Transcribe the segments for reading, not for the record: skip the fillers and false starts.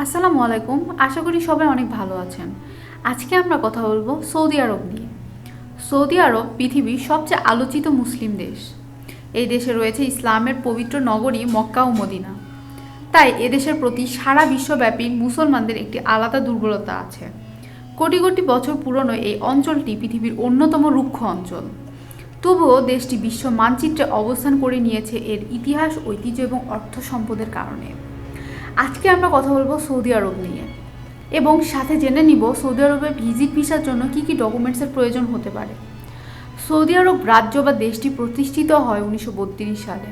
আসসালামু আলাইকুম। আশা করি সবাই অনেক ভালো আছেন। আজকে আমরা কথা বলবো সৌদি আরব নিয়ে। সৌদি আরব পৃথিবীর সবচেয়ে আলোচিত মুসলিম দেশ। এই দেশে রয়েছে ইসলামের পবিত্র নগরী মক্কা ও মদিনা। তাই এদেশের প্রতি সারা বিশ্বব্যাপী মুসলমানদের একটি আলাদা দুর্বলতা আছে। কোটি কোটি বছর পুরনো এই অঞ্চলটি পৃথিবীর অন্যতম রুক্ষ অঞ্চল। তবুও দেশটি বিশ্ব মানচিত্রে অবস্থান করে নিয়েছে এর ইতিহাস, ঐতিহ্য এবং অর্থ সম্পদের কারণে। আজকে আমরা কথা বলবো সৌদি আরব নিয়ে এবং সাথে জেনে নিব সৌদি আরবে ভিজিট ভিসার জন্য কী কী ডকুমেন্টসের প্রয়োজন হতে পারে। সৌদি আরব রাজ্য বা দেশটি প্রতিষ্ঠিত হয় 1932 সালে।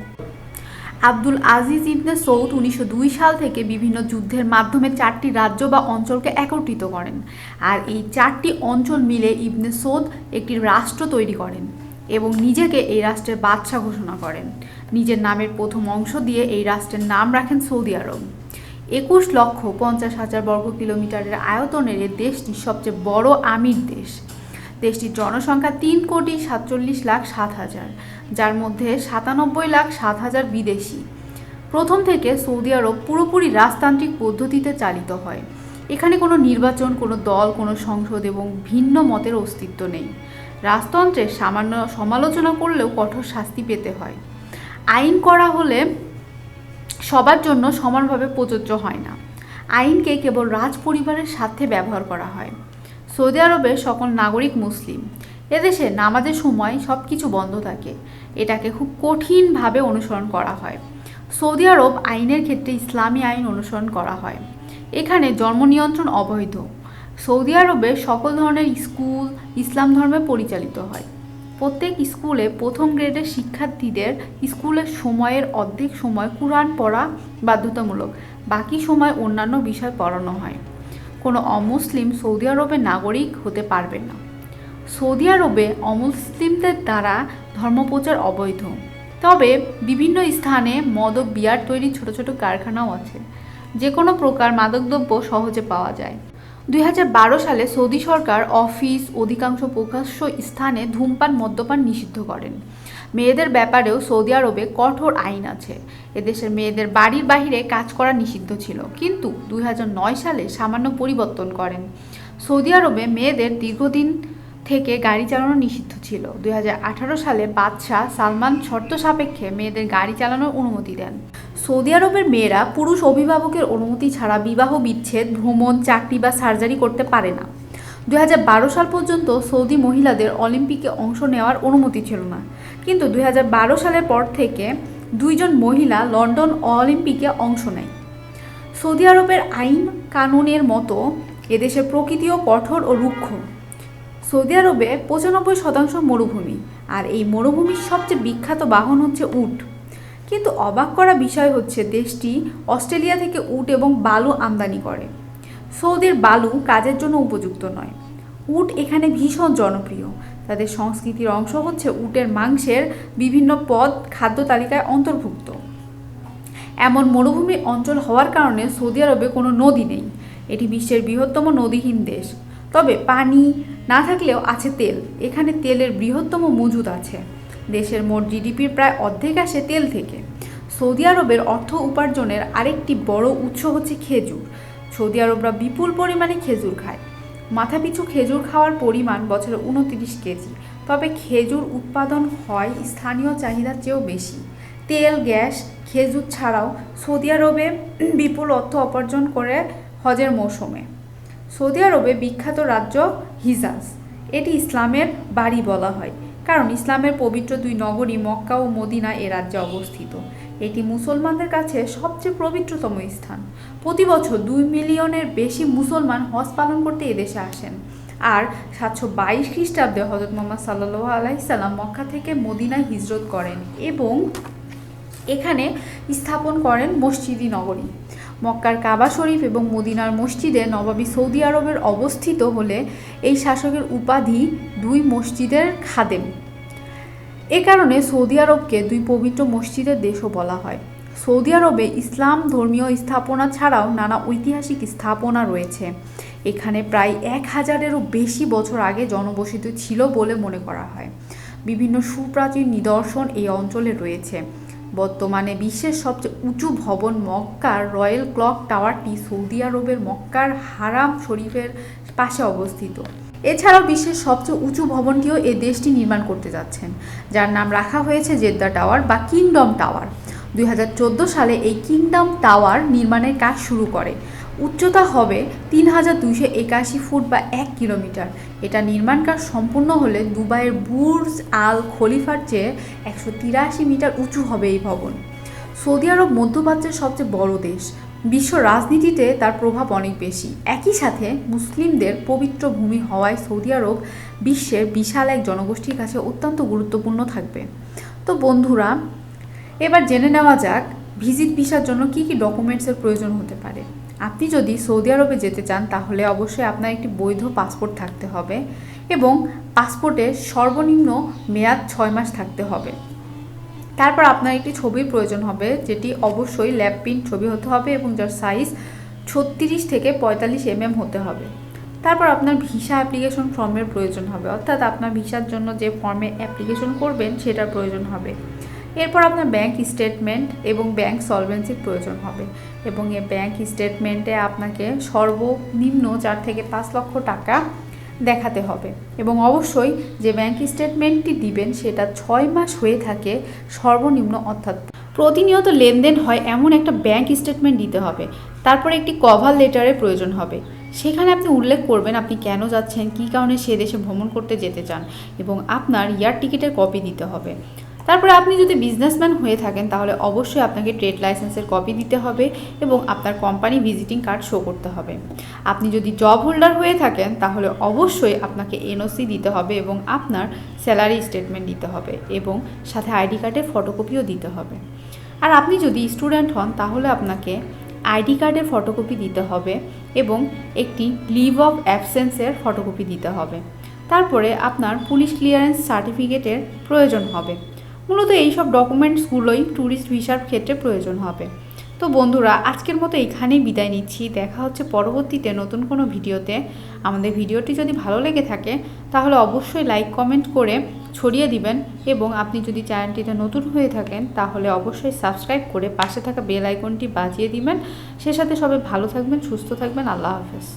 আব্দুল আজিজ ইবনে সৌদ 1902 সাল থেকে বিভিন্ন যুদ্ধের মাধ্যমে 4টি রাজ্য বা অঞ্চলকে একত্রিত করেন, আর এই 4টি অঞ্চল মিলে ইবনে সৌদ একটি রাষ্ট্র তৈরি করেন এবং নিজেকে এই রাষ্ট্রের বাদশাহ ঘোষণা করেন। নিজের নামের প্রথম অংশ দিয়ে এই রাষ্ট্রের নাম রাখেন সৌদি আরব। 21,50,000 বর্গ কিলোমিটারের আয়তনের এই দেশটি সবচেয়ে বড় আমির দেশ। দেশটির জনসংখ্যা 3,47,07,000, যার মধ্যে 97,07,000 বিদেশি। প্রথম থেকে সৌদি আরব পুরোপুরি রাজতান্ত্রিক পদ্ধতিতে চালিত হয়। এখানে কোনো নির্বাচন, কোনো দল, কোনো সংসদ এবং ভিন্ন মতের অস্তিত্ব নেই। রাজতন্ত্রের সামান্য সমালোচনা করলেও কঠোর শাস্তি পেতে হয়। আইন করা হলে সবার জন্য সমানভাবে প্রযোজ্য হয় না। আইনকে কেবল রাজ পরিবারের স্বার্থে ব্যবহার করা হয়। সৌদি আরবের সকল নাগরিক মুসলিম। এদেশে নামাজের সময় সব কিছু বন্ধ থাকে। এটাকে খুব কঠিনভাবে অনুসরণ করা হয়। সৌদি আরব আইনের ক্ষেত্রে ইসলামী আইন অনুসরণ করা হয়। এখানে জন্ম নিয়ন্ত্রণ অবৈধ। সৌদি আরবে সকল ধরনের স্কুল ইসলাম ধর্মে পরিচালিত হয়। প্রত্যেক স্কুলে প্রথম গ্রেডের শিক্ষার্থীদের স্কুলের সময়ের অর্ধেক সময় কুরআন পড়া বাধ্যতামূলক, বাকি সময় অন্যান্য বিষয় পড়ানো হয়। কোনো অমুসলিম সৌদি আরবের নাগরিক হতে পারবে না। সৌদি আরবে অমুসলিমদের দ্বারা ধর্মপ্রচার অবৈধ, তবে বিভিন্ন স্থানে মদ ও বিয়ার তৈরির ছোট ছোট কারখানাও আছে। যে কোনো প্রকার মাদকদ্রব্য সহজে পাওয়া যায়। 2012 সালে সৌদি সরকার অফিস অধিকাংশ প্রকাশ্য স্থানে ধূমপান মদ্যপান নিষিদ্ধ করেন। মেয়েদের ব্যাপারেও সৌদি আরবে কঠোর আইন আছে। এদেশের মেয়েদের বাড়ির বাইরে কাজ করা নিষিদ্ধ ছিল, কিন্তু 2009 সালে সামান্য পরিবর্তন করেন। সৌদি আরবে মেয়েদের দীর্ঘদিন থেকে গাড়ি চালানো নিষিদ্ধ ছিল। 2018 সালে বাদশাহ সালমান শর্ত সাপেক্ষে মেয়েদের গাড়ি চালানোর অনুমতি দেন। সৌদি আরবের মেয়েরা পুরুষ অভিভাবকের অনুমতি ছাড়া বিবাহ বিচ্ছেদ, ভ্রমণ, চাকরি বা সার্জারি করতে পারে না। 2012 সাল পর্যন্ত সৌদি মহিলাদের অলিম্পিকে অংশ নেওয়ার অনুমতি ছিল না, কিন্তু 2012 সালের পর থেকে 2 জন মহিলা লন্ডন অলিম্পিকে অংশ নেয়। সৌদি আরবের আইন কানুনের মতো এদেশের প্রকৃতিও কঠোর ও রুক্ষ। সৌদি আরবে 95% মরুভূমি, আর এই মরুভূমির সবচেয়ে বিখ্যাত বাহন হচ্ছে উট। কিন্তু অবাক করা বিষয় হচ্ছে দেশটি অস্ট্রেলিয়া থেকে উট এবং বালু আমদানি করে। সৌদির বালু কাজের জন্য উপযুক্ত নয়। উট এখানে ভীষণ জনপ্রিয়। তাদের সংস্কৃতির অংশ হচ্ছে উটের মাংসের বিভিন্ন পদ খাদ্য তালিকায় অন্তর্ভুক্ত। এমন মরুভূমি অঞ্চল হওয়ার কারণে সৌদি আরবে কোনো নদী নেই। এটি বিশ্বের বৃহত্তম নদীহীন দেশ। তবে পানি না থাকলেও আছে তেল। এখানে তেলের বৃহত্তম মজুদ আছে। দেশের মোট জিডিপির প্রায় অর্ধেক আসে তেল থেকে। সৌদি আরবের অর্থ উপার্জনের আরেকটি বড় উৎস হচ্ছে খেজুর। সৌদি আরবরা বিপুল পরিমাণে খেজুর খায়। মাথাপিছু খেজুর খাওয়ার পরিমাণ বছরে 29 কেজি। তবে খেজুর উৎপাদন হয় স্থানীয় চাহিদার চেয়েও বেশি। তেল, গ্যাস, খেজুর ছাড়াও সৌদি আরবে বিপুল অর্থ উপার্জন করে হজের মৌসুমে। সৌদি আরবে বিখ্যাত রাজ্য হিজাজ। এটি ইসলামের বাড়ি বলা হয়, কারণ ইসলামের পবিত্র 2 নগরী মক্কা ও মদিনা এ রাজ্যে অবস্থিত। এটি মুসলমানদের কাছে সবচেয়ে পবিত্রতম স্থান। প্রতি বছর 2 মিলিয়নের বেশি মুসলমান হজ পালন করতে এদেশে আসেন। আর 722 খ্রিস্টাব্দে হযরত মুহাম্মদ সাল্লাল্লাহু আলাইহি সাল্লাম মক্কা থেকে মদিনায় হিজরত করেন এবং এখানে স্থাপন করেন মসজিদি নগরী। মক্কার কাবা শরীফ এবং মদিনার মসজিদে নববী সৌদি আরবের অবস্থিত হলে এই শাসকের উপাধি 2 মসজিদের খাদেম। এ কারণে সৌদি আরবকে 2 পবিত্র মসজিদের দেশও বলা হয়। সৌদি আরবে ইসলাম ধর্মীয় স্থাপনা ছাড়াও নানা ঐতিহাসিক স্থাপনা রয়েছে। এখানে প্রায় 1000-এরও বেশি বছর আগে জনবসতি ছিল বলে মনে করা হয়। বিভিন্ন সুপ্রাচীন নিদর্শন এই অঞ্চলে রয়েছে। বর্তমানে বিশ্বের সবচেয়ে উঁচু ভবন মক্কার রয়্যাল ক্লক টাওয়ারটি সৌদি আরবের মক্কার হারাম শরীফের পাশে অবস্থিত। এছাড়াও বিশ্বের সবচেয়ে উঁচু ভবনটিও এই দেশটি নির্মাণ করতে যাচ্ছেন, যার নাম রাখা হয়েছে জেদ্দা টাওয়ার বা কিংডম টাওয়ার। 2014 সালে এই কিংডম টাওয়ার নির্মাণের কাজ শুরু করে। উচ্চতা হবে 3281 ফুট বা 1 কিলোমিটার। এটা নির্মাণ কাজ সম্পূর্ণ হলে দুবাইয়ের বুর্জ আল খলিফার চেয়ে 183 মিটার উঁচু হবে এই ভবন। সৌদি আরব মধ্যপ্রাচ্যের সবচেয়ে বড় দেশ। বিশ্ব রাজনীতিতে তার প্রভাব অনেক বেশি। একই সাথে মুসলিমদের পবিত্র ভূমি হওয়ায় সৌদি আরব বিশ্বের বিশাল এক জনগোষ্ঠীর কাছে অত্যন্ত গুরুত্বপূর্ণ থাকবে। তো বন্ধুরা, এবার জেনে নেওয়া যাক ভিজিট ভিসার জন্য কী কী ডকুমেন্টসের প্রয়োজন হতে পারে। আপনি যদি সৌদি আরবে যেতে চান তাহলে অবশ্যই আপনার একটি বৈধ পাসপোর্ট থাকতে হবে এবং পাসপোর্টের সর্বনিম্ন মেয়াদ 6 মাস থাকতে হবে। তারপর আপনার একটি ছবির প্রয়োজন হবে, যেটি অবশ্যই ল্যাব প্রিন্ট ছবি হতে হবে এবং যার সাইজ 36 থেকে 45 mm হতে হবে। তারপর আপনার ভিসা অ্যাপ্লিকেশন ফর্মের প্রয়োজন হবে, অর্থাৎ আপনার ভিসার জন্য যে ফর্মে অ্যাপ্লিকেশন করবেন সেটার প্রয়োজন হবে। এরপর আপনার ব্যাংক স্টেটমেন্ট এবং ব্যাংক সলভেন্সির প্রয়োজন হবে এবং এই ব্যাংক স্টেটমেন্টে আপনাকে সর্বনিম্ন 4 থেকে 5 লক্ষ টাকা দেখাতে হবে এবং অবশ্যই যে ব্যাংক স্টেটমেন্টটি দিবেন সেটা 6 মাস হয়ে থাকে সর্বনিম্ন, অর্থাৎ প্রতিনিয়ত লেনদেন হয় এমন একটা ব্যাংক স্টেটমেন্ট দিতে হবে। তারপরে একটি কভার লেটারের প্রয়োজন হবে, সেখানে আপনি উল্লেখ করবেন আপনি কেন যাচ্ছেন, কী কারণে সে দেশে ভ্রমণ করতে যেতে চান এবং আপনার এয়ার টিকিটের কপি দিতে হবে। তারপরে আপনি যদি বিজনেসম্যান হয়ে থাকেন তাহলে অবশ্যই আপনাকে ট্রেড লাইসেন্সের কপি দিতে হবে এবং আপনার কোম্পানি ভিজিটিং কার্ড শো করতে হবে। আপনি যদি জব হোল্ডার হয়ে থাকেন তাহলে অবশ্যই আপনাকে এনওসি দিতে হবে এবং আপনার স্যালারি স্টেটমেন্ট দিতে হবে এবং সাথে আইডি কার্ডের ফটোকপিও দিতে হবে। আর আপনি যদি স্টুডেন্ট হন তাহলে আপনাকে আইডি কার্ডের ফটোকপি দিতে হবে এবং একটি লিভ অফ অ্যাবসেন্সের ফটোকপি দিতে হবে। তারপরে আপনার পুলিশ ক্লিয়ারেন্স সার্টিফিকেটের প্রয়োজন হবে। মূলত এইসব ডকুমেন্টসগুলোই ট্যুরিস্ট ভিসার ক্ষেত্রে প্রয়োজন হবে। তো বন্ধুরা, আজকের মতো এখানেই বিদায় নিচ্ছি। দেখা হচ্ছে পরবর্তীতে নতুন কোনো ভিডিওতে। আমাদের ভিডিওটি যদি ভালো লেগে থাকে তাহলে অবশ্যই লাইক কমেন্ট করে ছড়িয়ে দিবেন এবং আপনি যদি চ্যানেলটিতে নতুন হয়ে থাকেন তাহলে অবশ্যই সাবস্ক্রাইব করে পাশে থাকা বেল আইকনটি বাজিয়ে দিবেন। সে সাথে সবাই ভালো থাকবেন, সুস্থ থাকবেন। আল্লাহ হাফেজ।